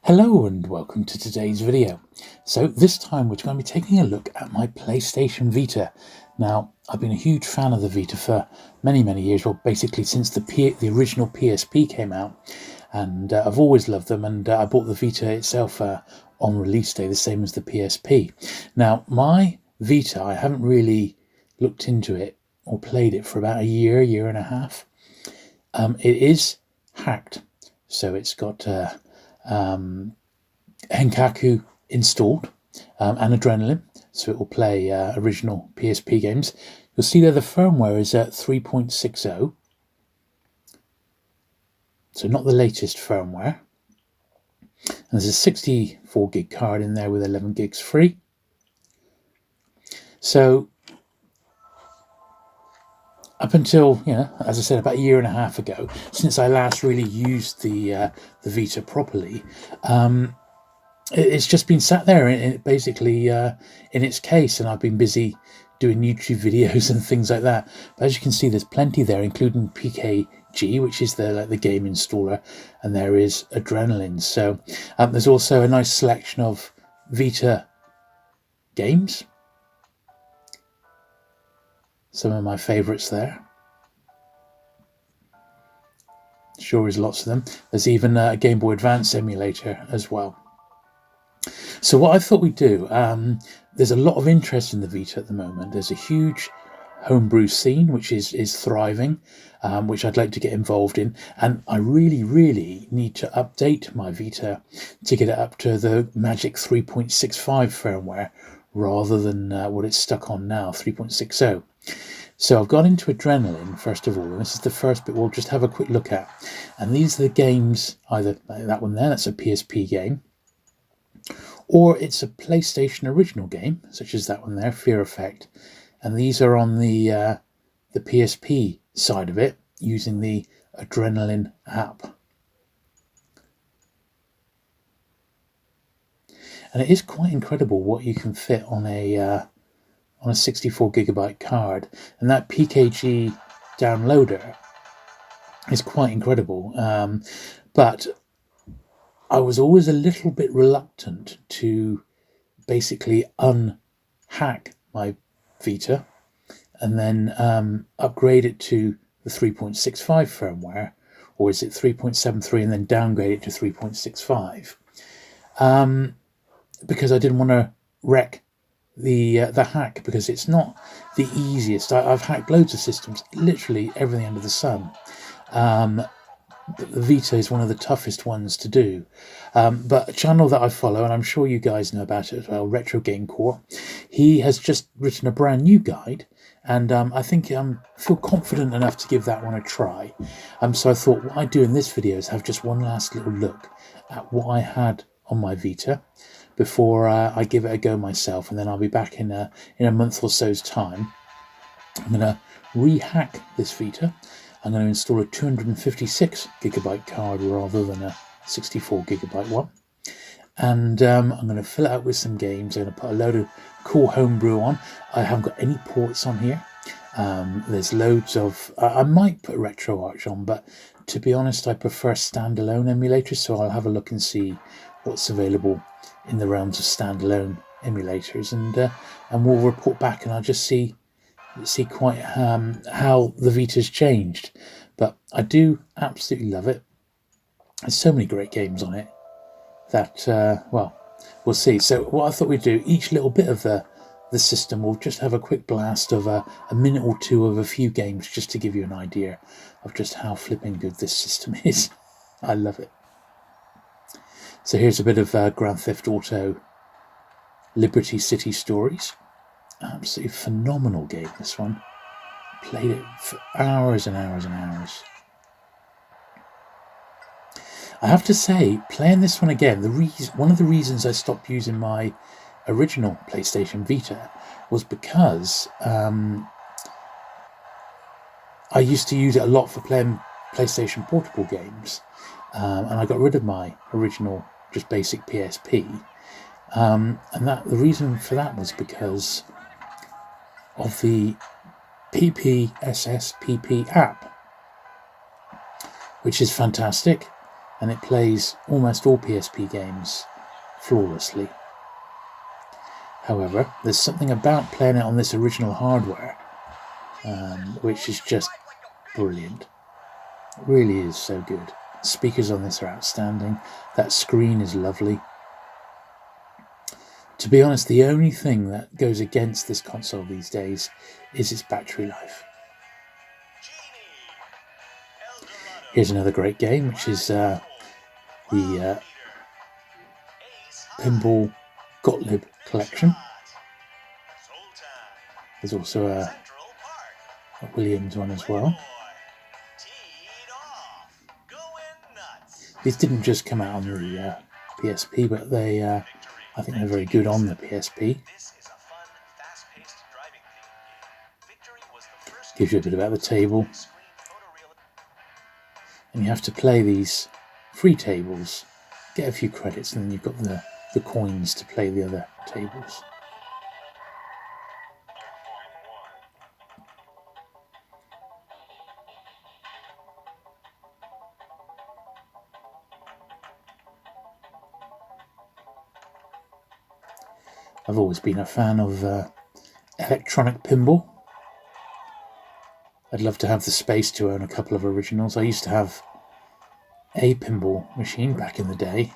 Hello and welcome to today's video. So this time we're going to be taking a look at my PlayStation Vita. Now, I've been a huge fan of the Vita for many years, well basically since the original PSP came out, and I've always loved them, and I bought the Vita itself on release day, the same as the PSP. Now, my Vita, I haven't really looked into it or played it for about a year and a half. It is hacked, so it's got Henkaku installed and Adrenaline, so it will play original PSP games. You'll see there the firmware is at 3.60, so not the latest firmware. And there's a 64 gig card in there with 11 gigs free. So up until, as I said, about a year and a half ago, since I last really used the Vita properly, it's just been sat there basically in its case, and I've been busy doing YouTube videos and things like that. But as you can see, there's plenty there, including PKG, which is the game installer, and there is Adrenaline. So there's also a nice selection of Vita games. Some of my favourites there. Sure is lots of them. There's even a Gameboy Advance emulator as well. So what I thought we'd do, there's a lot of interest in the Vita at the moment. There's a huge homebrew scene which is thriving, which I'd like to get involved in, and I really need to update my Vita to get it up to the magic 3.65 firmware rather than what it's stuck on now, 3.60. So I've got into Adrenaline first of all, and this is the first bit we'll just have a quick look at. And these are the games, either that one there, that's a PSP game, or it's a PlayStation original game, such as that one there, Fear Effect. And these are on the PSP side of it, using the Adrenaline app. And it is quite incredible what you can fit on a 64 gigabyte card, and that PKG downloader is quite incredible. But I was always a little bit reluctant to basically unhack my Vita and then upgrade it to the 3.65 firmware, or is it 3.73 and then downgrade it to 3.65, because I didn't want to wreck the hack, because it's not the easiest. I've hacked loads of systems, literally everything under the sun, but the Vita is one of the toughest ones to do. But a channel that I follow, and I'm sure you guys know about it as well, Retro Game Core, he has just written a brand new guide, and I think feel confident enough to give that one a try. So I thought what I'd do in this video is have just one last little look at what I had on my Vita before I give it a go myself, and then I'll be back in a month or so's time. I'm going to rehack this Vita. I'm going to install a 256 gigabyte card rather than a 64 gigabyte one, and I'm going to fill it out with some games. I'm going to put a load of cool homebrew on. I haven't got any ports on here. There's loads of I might put RetroArch on, but to be honest, I prefer standalone emulators, so I'll have a look and see what's available in the realms of standalone emulators, and we'll report back, and I'll just see quite how the Vita's changed. But I do absolutely love it. There's so many great games on it that well, we'll see. So what I thought we'd do, each little bit of the system, we'll just have a quick blast of a minute or two of a few games, just to give you an idea of just how flipping good this system is. I love it. So here's a bit of Grand Theft Auto Liberty City Stories. Absolutely phenomenal game, this one. Played it for hours and hours and hours. I have to say, playing this one again, one of the reasons I stopped using my original PlayStation Vita was because I used to use it a lot for playing PlayStation Portable games, and I got rid of my original, just basic PSP, and the reason for that was because of the PPSSPP app, which is fantastic. and it plays almost all PSP games flawlessly. However, there's something about playing it on this original hardware which is just brilliant. It really is so good. Speakers on this are outstanding. That screen is lovely. To be honest, the only thing that goes against this console these days is its battery life. Here's another great game, which is the Pinball Gottlieb collection. There's also a Williams one as well. These didn't just come out on the PSP, but they, I think they're very good on the PSP. Gives you a bit about the table. And you have to play these free tables, get a few credits, and then you've got the coins to play the other tables. I've always been a fan of electronic pinball. I'd love to have the space to own a couple of originals. I used to have a pinball machine back in the day.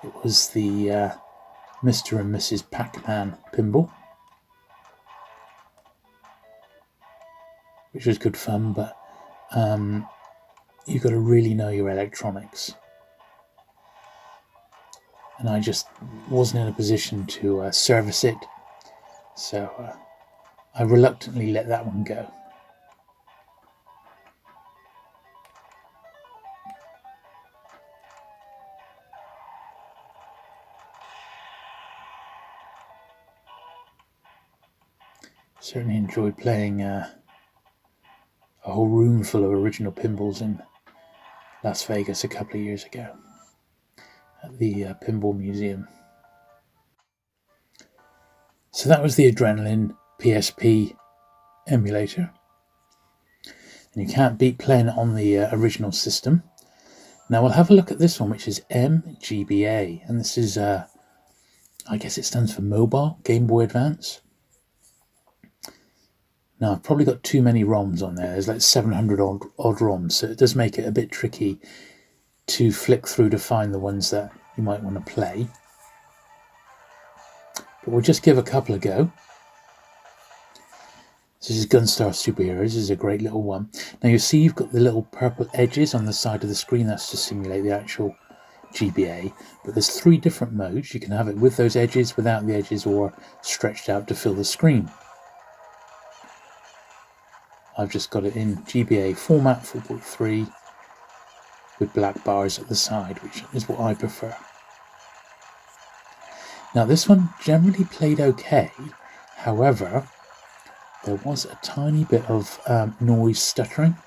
It was the Mr. and Mrs. Pac-Man pinball, which was good fun, but you've got to really know your electronics. And I just wasn't in a position to service it, so I reluctantly let that one go. Certainly enjoyed playing a whole room full of original pinballs in Las Vegas a couple of years ago at the Pinball Museum. So that was the Adrenaline PSP emulator. And you can't beat playing it on the original system. Now we'll have a look at this one, which is mGBA. And this is, I guess it stands for Mobile, Gameboy Advance. Now I've probably got too many ROMs on there. There's like 700 odd ROMs, so it does make it a bit tricky to flick through to find the ones that you might want to play. But we'll just give a couple a go. This is Gunstar Superheroes. This is a great little one. Now you see you've got the little purple edges on the side of the screen. That's to simulate the actual GBA. But there's 3 different modes. You can have it with those edges, without the edges, or stretched out to fill the screen. I've just got it in GBA format 4.3 with black bars at the side, which is what I prefer. Now this one generally played okay. However, there was a tiny bit of noise stuttering.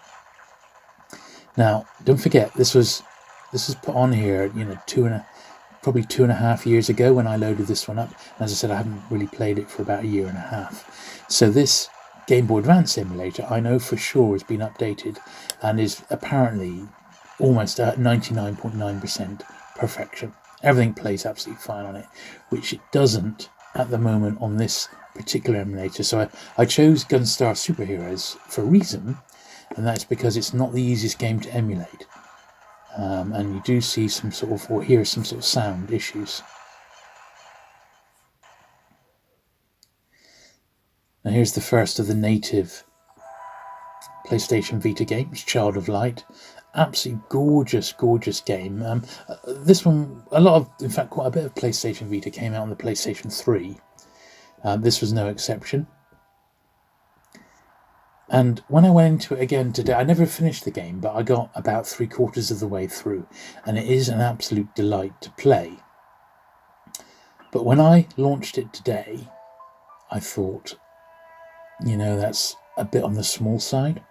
Now, don't forget, this was put on here, probably 2.5 years ago when I loaded this one up. And as I said, I haven't really played it for about 1.5 years. So this Game Boy Advance emulator, I know for sure has been updated and is apparently almost at 99.9% perfection. Everything plays absolutely fine on it, which it doesn't at the moment on this particular emulator. So I chose Gunstar Superheroes for a reason, and that's because it's not the easiest game to emulate. And you do see some sort of, or hear some sort of sound issues. Now here's the first of the native PlayStation Vita games, Child of Light. Absolutely gorgeous, gorgeous game. This one, in fact, quite a bit of PlayStation Vita came out on the PlayStation 3. This was no exception. And when I went into it again today, I never finished the game, but I got about 3/4 of the way through, and it is an absolute delight to play. But when I launched it today, I thought, that's a bit on the small side.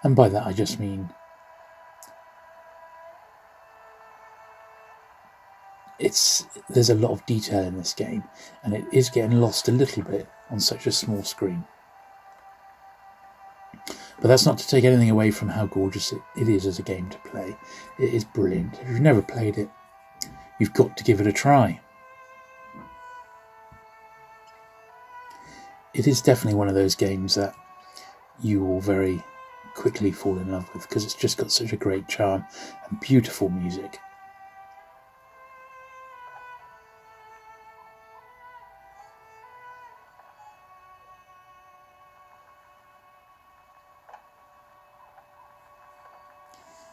And by that I just mean there's a lot of detail in this game, and it is getting lost a little bit on such a small screen. But that's not to take anything away from how gorgeous it is as a game to play. It is brilliant. If you've never played it, you've got to give it a try. It is definitely one of those games that you will very quickly fall in love with, because it's just got such a great charm and beautiful music.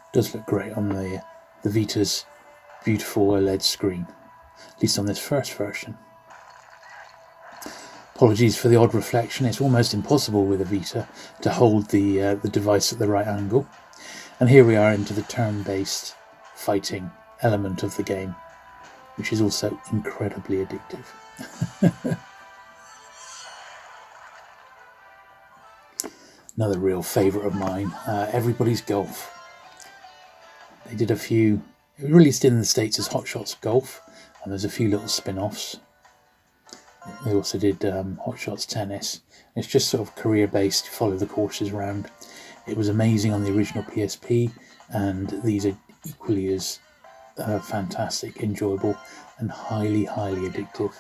It does look great on the Vita's beautiful OLED screen, at least on this first version. Apologies for the odd reflection. It's almost impossible with a Vita to hold the device at the right angle. And here we are into the turn-based fighting element of the game, which is also incredibly addictive. Another real favourite of mine, Everybody's Golf. They did a few, it was released in the States as Hot Shots Golf, and there's a few little spin-offs. They also did Hot Shots Tennis. It's just sort of career-based, follow the courses round. It was amazing on the original PSP, and these are equally as fantastic, enjoyable, and highly, highly addictive.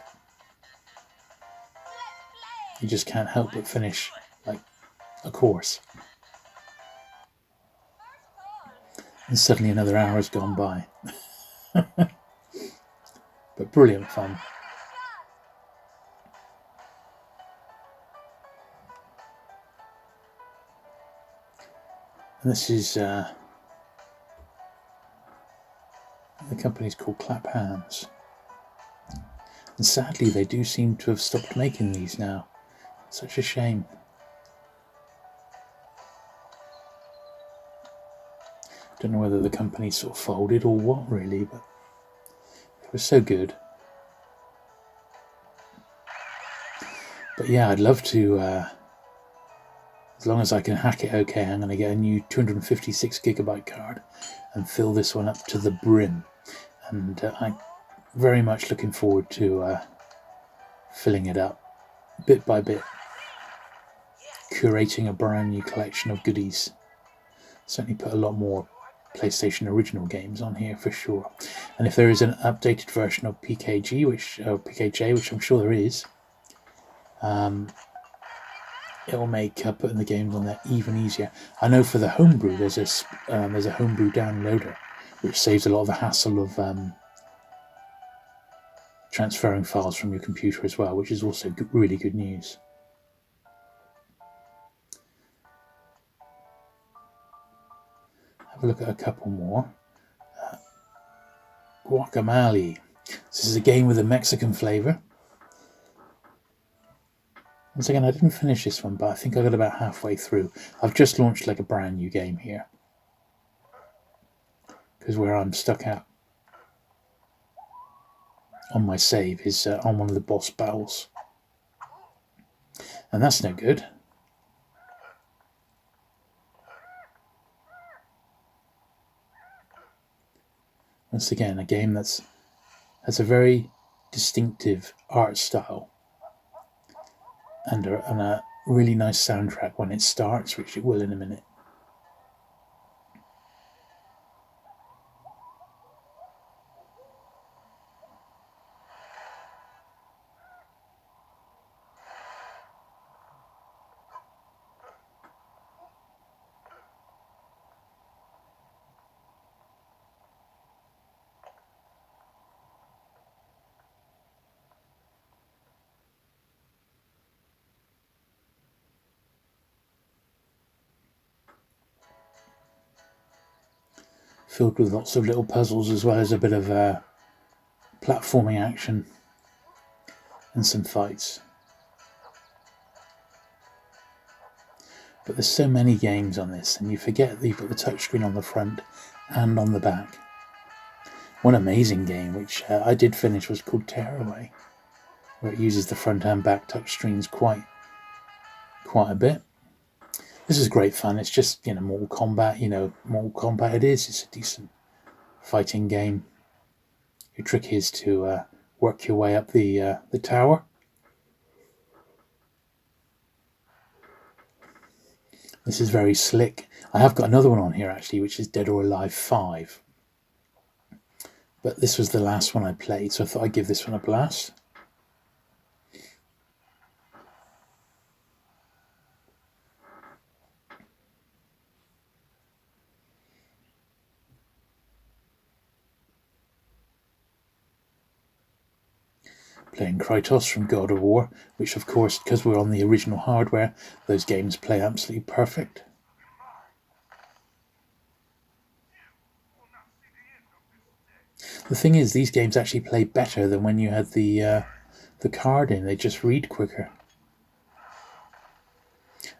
You just can't help but finish like a course. And suddenly another hour has gone by. But brilliant fun. And this is the company's called Clap Hands. And sadly they do seem to have stopped making these now. Such a shame. Don't know whether the company sort of folded or what really, but it was so good. But yeah, I'd love to, as long as I can hack it okay, I'm going to get a new 256GB card and fill this one up to the brim. And I'm very much looking forward to filling it up bit by bit, curating a brand new collection of goodies. Certainly put a lot more PlayStation original games on here for sure. And if there is an updated version of PKJ, which I'm sure there is, it will make putting the games on there even easier. I know for the homebrew there's a homebrew downloader, which saves a lot of the hassle of transferring files from your computer as well, which is also really good news. Have a look at a couple more. Guacamelee. This is a game with a Mexican flavour. Once again, I didn't finish this one, but I think I got about halfway through. I've just launched like a brand new game here, because where I'm stuck at on my save is on one of the boss battles, and that's no good. Once again, a game that has a very distinctive art style and a really nice soundtrack when it starts, which it will in a minute. Filled with lots of little puzzles, as well as a bit of platforming action and some fights. But there's so many games on this, and you forget that you've got the touchscreen on the front and on the back. One amazing game, which I did finish, was called Tearaway, where it uses the front and back touchscreens quite a bit. This is great fun. It's just, Mortal Kombat. Mortal Kombat it is. It's a decent fighting game. Your trick is to work your way up the tower. This is very slick. I have got another one on here actually, which is Dead or Alive 5. But this was the last one I played, so I thought I'd give this one a blast. Playing Kratos from God of War, which of course, because we're on the original hardware, those games play absolutely perfect. The thing is, these games actually play better than when you had the card in. They just read quicker.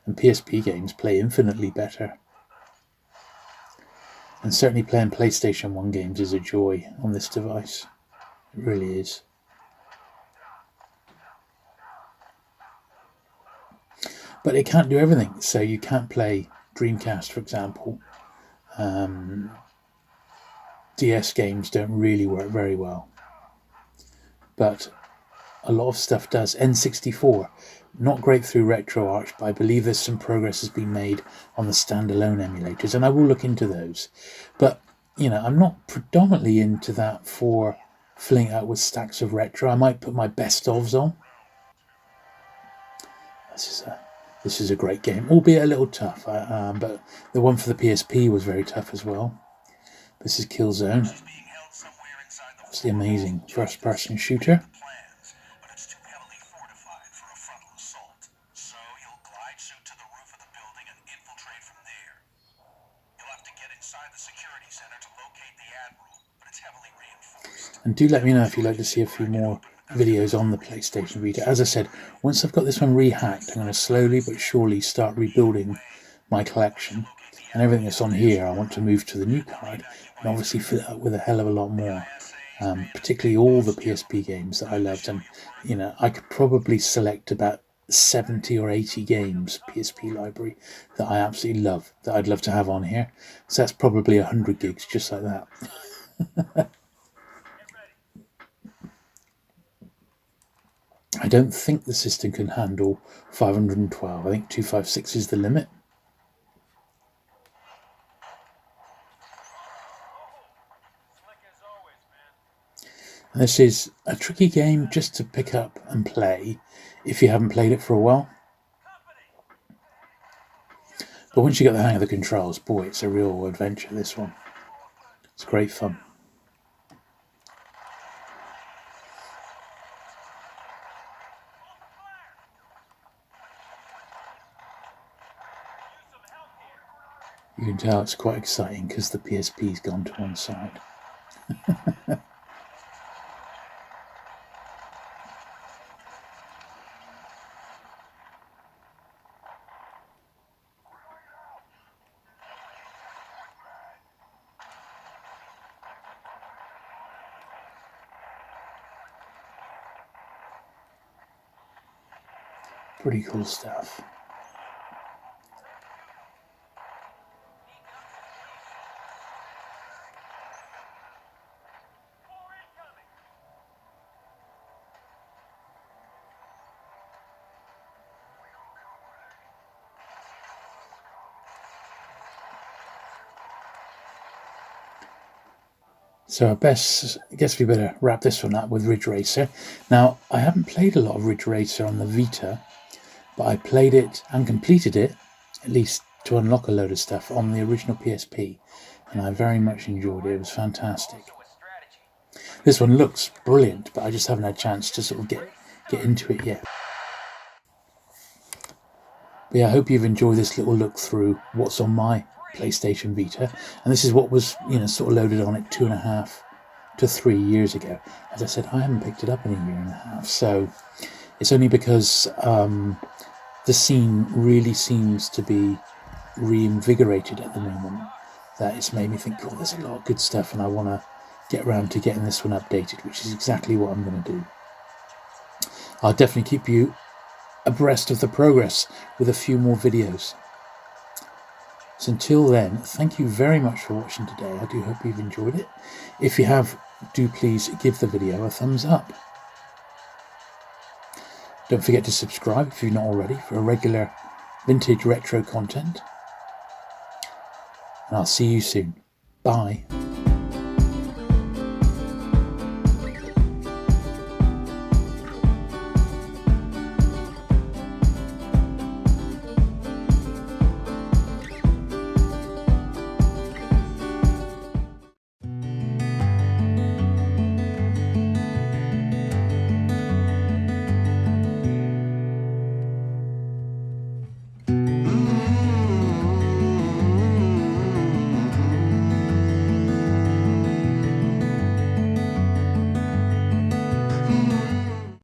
And PSP games play infinitely better. And certainly playing PlayStation 1 games is a joy on this device. It really is. But it can't do everything. So you can't play Dreamcast, for example. DS games don't really work very well. But a lot of stuff does. N64, not great through RetroArch, but I believe there's some progress has been made on the standalone emulators, and I will look into those. But, you know, I'm not predominantly into that for filling out with stacks of retro. I might put my best ofs on. This is a great game, albeit a little tough. But the one for the PSP was very tough as well. This is Killlzone. It's the amazing first-person shooter. And do let me know if you'd like to see a few more videos on the PlayStation Vita. As I said, once I've got this one rehacked, I'm going to slowly but surely start rebuilding my collection. And everything that's on here, I want to move to the new card and obviously fill it up with a hell of a lot more. Particularly all the PSP games that I loved. And, you know, I could probably select about 70 or 80 games, PSP library, that I absolutely love, that I'd love to have on here. So that's probably 100 gigs, just like that. I don't think the system can handle 512. I think 256 is the limit. And this is a tricky game just to pick up and play if you haven't played it for a while. But once you get the hang of the controls, boy, it's a real adventure, this one. It's great fun. You can tell it's quite exciting because the PSP's gone to one side. Pretty cool stuff. So I guess we better wrap this one up with Ridge Racer. Now, I haven't played a lot of Ridge Racer on the Vita, but I played it and completed it, at least to unlock a load of stuff, on the original PSP, and I very much enjoyed it. It was fantastic. This one looks brilliant, but I just haven't had a chance to sort of get into it yet. But yeah, I hope you've enjoyed this little look through what's on my PlayStation Vita, and this is what was, you know, sort of loaded on it 2.5 to 3 years ago. As I said, I haven't picked it up in a year and a half, so it's only because the scene really seems to be reinvigorated at the moment that it's made me think, oh, there's a lot of good stuff, and I want to get around to getting this one updated, which is exactly what I'm going to do. I'll definitely keep you abreast of the progress with a few more videos. So until then, thank you very much for watching today. I do hope you've enjoyed it. If you have, do please give the video a thumbs up. Don't forget to subscribe if you're not already for regular vintage retro content. And I'll see you soon. Bye.